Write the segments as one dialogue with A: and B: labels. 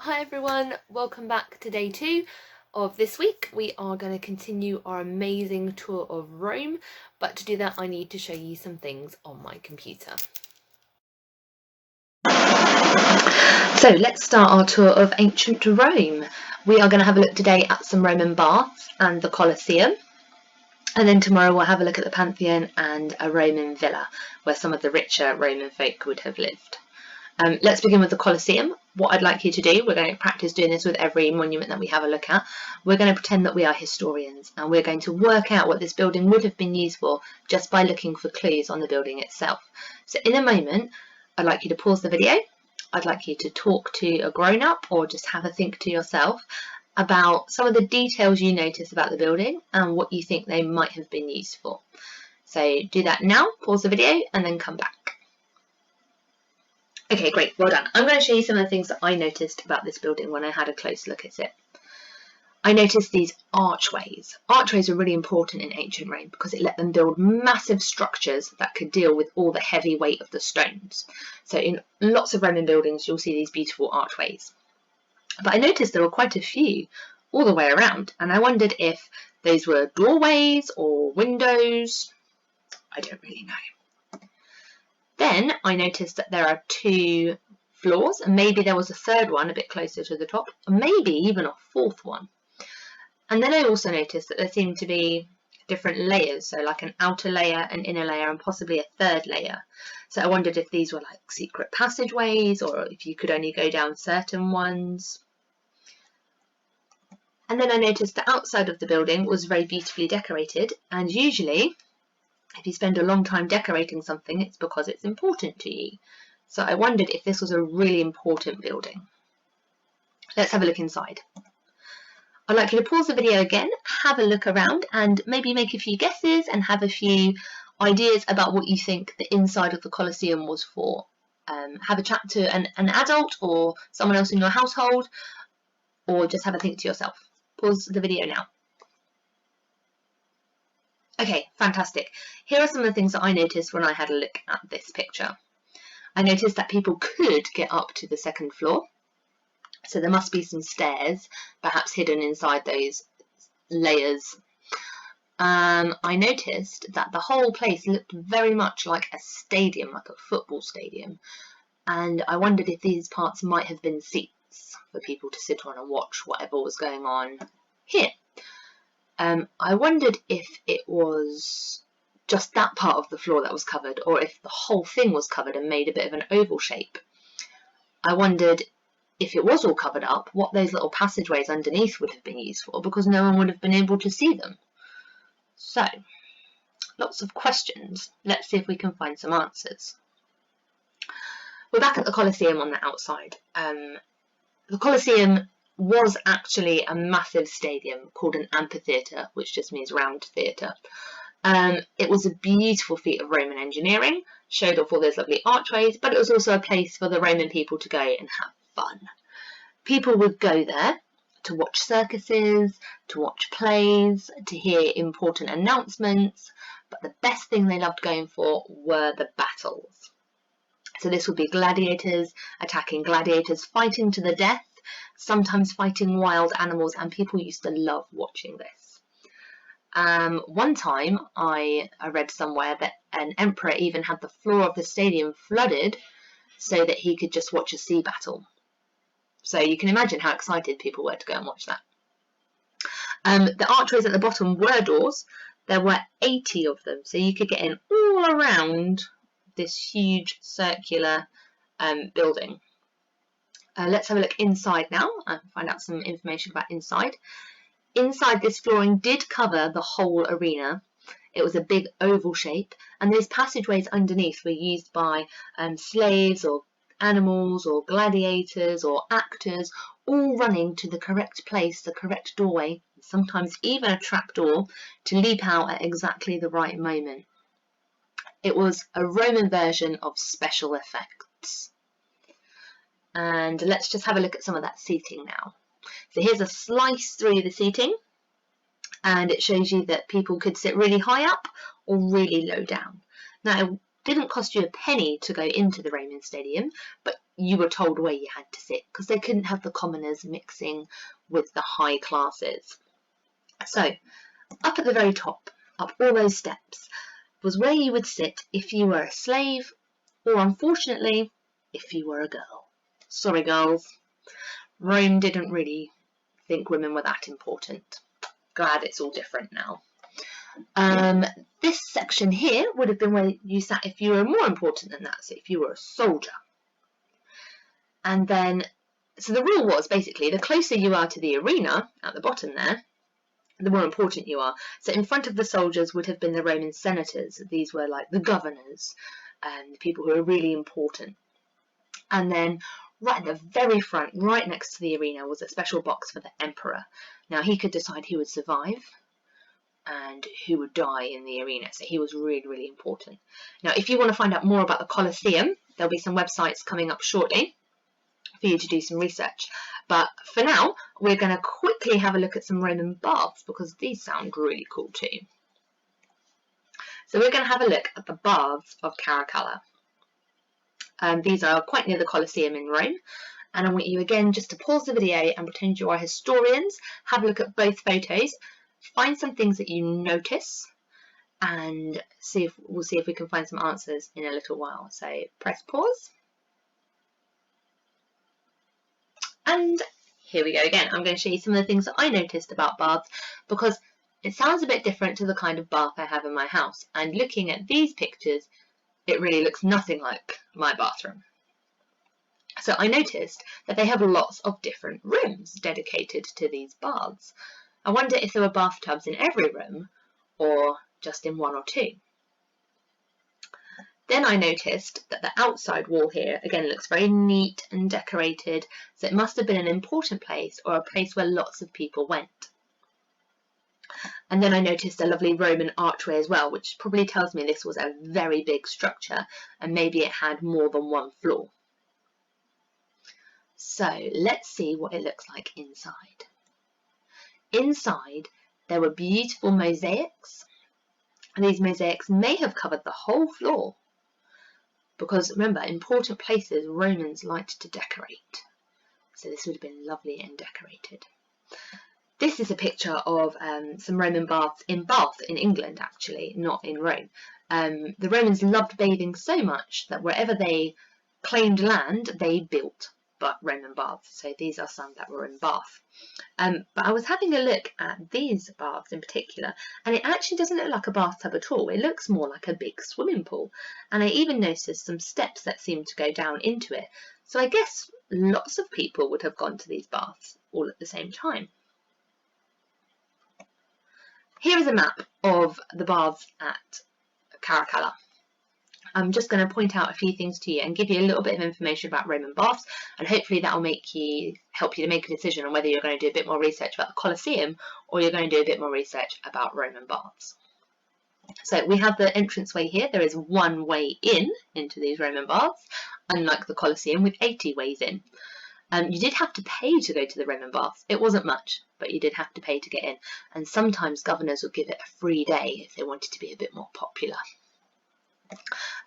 A: Hi everyone, welcome back to day 2 of this week. We are going to continue our amazing tour of Rome, but to do that I need to show you some things on my computer. So let's start our tour of ancient Rome. We are going to have a look today at some Roman baths and the Colosseum, and then tomorrow we'll have a look at the Pantheon and a Roman villa where some of the richer Roman folk would have lived. Let's begin with the Colosseum. What I'd like you to do, we're going to practice doing this with every monument that we have a look at. We're going to pretend that we are historians and we're going to work out what this building would have been used for just by looking for clues on the building itself. So in a moment, I'd like you to pause the video. I'd like you to talk to a grown-up or just have a think to yourself about some of the details you notice about the building and what you think they might have been used for. So do that now, pause the video and then come back. Okay, great, well done. I'm going to show you some of the things that I noticed about this building when I had a close look at it. I noticed these archways. Archways were really important in ancient Rome because it let them build massive structures that could deal with all the heavy weight of the stones. So in lots of Roman buildings, you'll see these beautiful archways. But I noticed there were quite a few all the way around, and I wondered if those were doorways or windows. I don't really know. Then I noticed that there are 2 floors, and maybe there was a third one a bit closer to the top, and maybe even a 4th one. And then I also noticed that there seemed to be different layers, so like an outer layer, an inner layer, and possibly a 3rd layer. So I wondered if these were like secret passageways, or if you could only go down certain ones. And then I noticed the outside of the building was very beautifully decorated, and usually if you spend a long time decorating something, it's because it's important to you. So I wondered if this was a really important building. Let's have a look inside. I'd like you to pause the video again, have a look around and maybe make a few guesses and have a few ideas about what you think the inside of the Colosseum was for. Have a chat to an adult or someone else in your household, or just have a think to yourself. Pause the video now. Okay, fantastic. Here are some of the things that I noticed when I had a look at this picture. I noticed that people could get up to the 2nd floor. So there must be some stairs, perhaps hidden inside those layers. I noticed that the whole place looked very much like a stadium, like a football stadium. And I wondered if these parts might have been seats for people to sit on and watch whatever was going on here. I wondered if it was just that part of the floor that was covered, or if the whole thing was covered and made a bit of an oval shape. I wondered if it was all covered up, what those little passageways underneath would have been used for, because no one would have been able to see them. So, lots of questions. Let's see if we can find some answers. We're back at the Colosseum on the outside. The Colosseum was actually a massive stadium called an amphitheatre, which just means round theatre. It was a beautiful feat of Roman engineering, showed off all those lovely archways, but it was also a place for the Roman people to go and have fun. People would go there to watch circuses, to watch plays, to hear important announcements, but the best thing they loved going for were the battles. So this would be gladiators attacking gladiators, fighting to the death, sometimes fighting wild animals, and people used to love watching this. One time I read somewhere that an emperor even had the floor of the stadium flooded so that he could just watch a sea battle. So you can imagine how excited people were to go and watch that. The archways at the bottom were doors. There were 80 of them, so you could get in all around this huge circular building. Let's have a look inside now and find out some information about inside. Inside, this flooring did cover the whole arena. It was a big oval shape, and those passageways underneath were used by slaves or animals or gladiators or actors, all running to the correct place, the correct doorway, sometimes even a trapdoor, to leap out at exactly the right moment. It was a Roman version of special effects. And let's just have a look at some of that seating now. So here's a slice through the seating, and it shows you that people could sit really high up or really low down. Now, didn't cost you a penny to go into the Roman Stadium, but you were told where you had to sit because they couldn't have the commoners mixing with the high classes. So up at the very top, up all those steps, was where you would sit if you were a slave, or unfortunately, if you were a girl. Sorry, girls. Rome didn't really think women were that important. Glad it's all different now. This section here would have been where you sat if you were more important than that, so if you were a soldier. And then, so the rule was basically the closer you are to the arena at the bottom there, the more important you are. So in front of the soldiers would have been the Roman senators. These were like the governors and people who were really important. And then right at the very front, right next to the arena, was a special box for the emperor. Now he could decide who would survive and who would die in the arena. So he was really, really important. Now, if you want to find out more about the Colosseum, there'll be some websites coming up shortly for you to do some research. But for now, we're going to quickly have a look at some Roman baths because these sound really cool too. So we're going to have a look at the baths of Caracalla. These are quite near the Colosseum in Rome. And I want you again just to pause the video and pretend you are historians, have a look at both photos, find some things that you notice, and we'll see if we can find some answers in a little while. So press pause. And here we go again. I'm going to show you some of the things that I noticed about baths because it sounds a bit different to the kind of bath I have in my house. And looking at these pictures, it really looks nothing like my bathroom. So I noticed that they have lots of different rooms dedicated to these baths. I wonder if there were bathtubs in every room or just in one or two. Then I noticed that the outside wall here, again, looks very neat and decorated, so it must have been an important place or a place where lots of people went. And then I noticed a lovely Roman archway as well, which probably tells me this was a very big structure and maybe it had more than one floor. So let's see what it looks like inside. Inside, there were beautiful mosaics, and these mosaics may have covered the whole floor. Because remember, important places Romans liked to decorate. So this would have been lovely and decorated. This is a picture of some Roman baths in Bath in England, actually, not in Rome. The Romans loved bathing so much that wherever they claimed land, they built Roman baths. So these are some that were in Bath. But I was having a look at these baths in particular, and it actually doesn't look like a bathtub at all. It looks more like a big swimming pool. And I even noticed some steps that seem to go down into it. So I guess lots of people would have gone to these baths all at the same time. Here is a map of the baths at Caracalla. I'm just going to point out a few things to you and give you a little bit of information about Roman baths, and hopefully that will help you to make a decision on whether you're going to do a bit more research about the Colosseum or you're going to do a bit more research about Roman baths. So we have the entranceway here. There is one way into these Roman baths, unlike the Colosseum with 80 ways in. You did have to pay to go to the Roman baths. It wasn't much, but you did have to pay to get in, and sometimes governors would give it a free day if they wanted to be a bit more popular.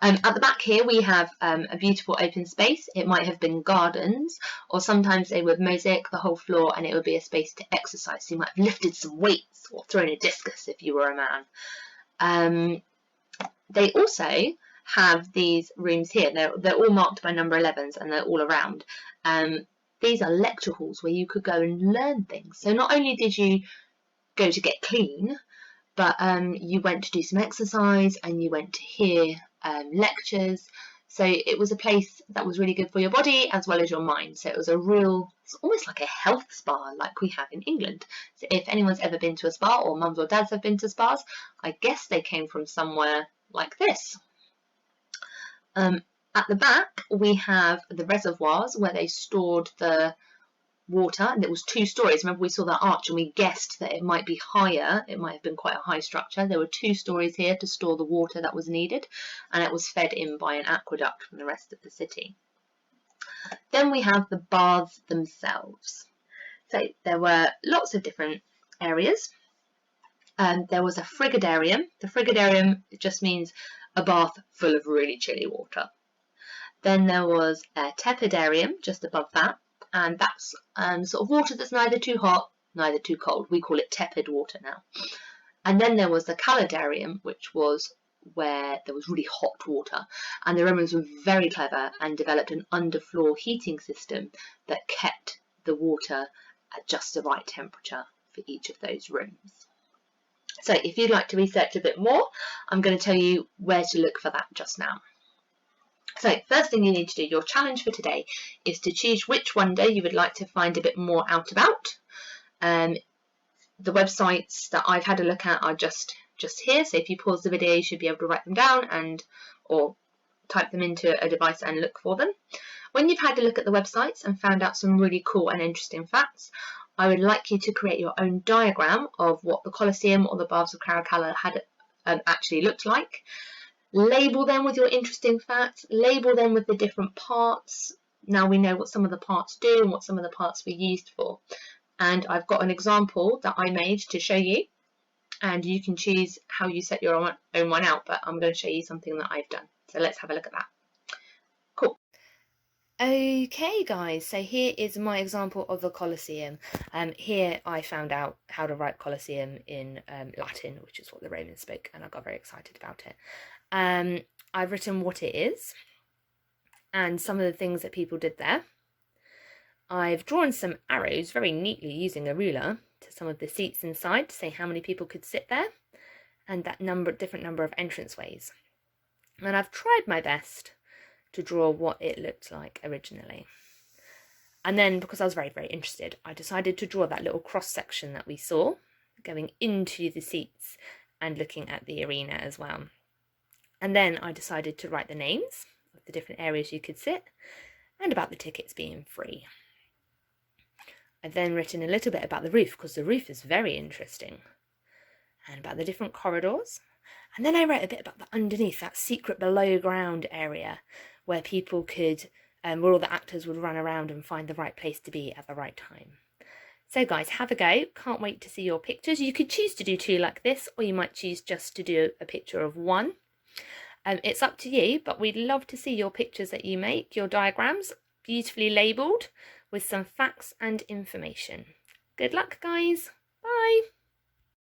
A: At the back here we have a beautiful open space. It might have been gardens, or sometimes they would mosaic the whole floor and it would be a space to exercise. So you might have lifted some weights or thrown a discus if you were a man. They also have these rooms here. They're all marked by number 11s and they're all around. These are lecture halls where you could go and learn things. So not only did you go to get clean, but you went to do some exercise and you went to hear lectures. So it was a place that was really good for your body as well as your mind. So it was it's almost like a health spa like we have in England. So if anyone's ever been to a spa, or mums or dads have been to spas, I guess they came from somewhere like this. At the back we have the reservoirs where they stored the water, and it was 2 stories. Remember, we saw that arch and we guessed that it might be higher. It might have been quite a high structure. There were 2 stories here to store the water that was needed, and it was fed in by an aqueduct from the rest of the city. Then we have the baths themselves. So there were lots of different areas. There was a frigidarium. The frigidarium just means a bath full of really chilly water. Then there was a tepidarium just above that, and that's sort of water that's neither too hot, neither too cold. We call it tepid water now. And then there was the calidarium, which was where there was really hot water, and the Romans were very clever and developed an underfloor heating system that kept the water at just the right temperature for each of those rooms. So if you'd like to research a bit more, I'm going to tell you where to look for that just now. So first thing you need to do, your challenge for today, is to choose which wonder you would like to find a bit more out about. The websites that I've had a look at are just here, so if you pause the video you should be able to write them down or type them into a device and look for them. When you've had a look at the websites and found out some really cool and interesting facts, I would like you to create your own diagram of what the Colosseum or the Baths of Caracalla had actually looked like. Label them with your interesting facts, label them with the different parts. Now we know what some of the parts do and what some of the parts were used for. And I've got an example that I made to show you, and you can choose how you set your own one out, but I'm going to show you something that I've done. So let's have a look at that. Cool. Okay guys, so here is my example of the Colosseum. Here I found out how to write Colosseum in Latin, which is what the Romans spoke, and I got very excited about it. I've written what it is and some of the things that people did there. I've drawn some arrows very neatly using a ruler to some of the seats inside to say how many people could sit there, and that different number of entranceways. And I've tried my best to draw what it looked like originally. And then, because I was very, very interested, I decided to draw that little cross section that we saw going into the seats and looking at the arena as well. And then I decided to write the names of the different areas you could sit and about the tickets being free. I've then written a little bit about the roof, because the roof is very interesting, and about the different corridors. And then I wrote a bit about the underneath, that secret below ground area where people could, where all the actors would run around and find the right place to be at the right time. So guys, have a go. Can't wait to see your pictures. You could choose to do 2 like this, or you might choose just to do a picture of 1. It's up to you, but we'd love to see your pictures that you make, your diagrams, beautifully labelled with some facts and information. Good luck, guys. Bye.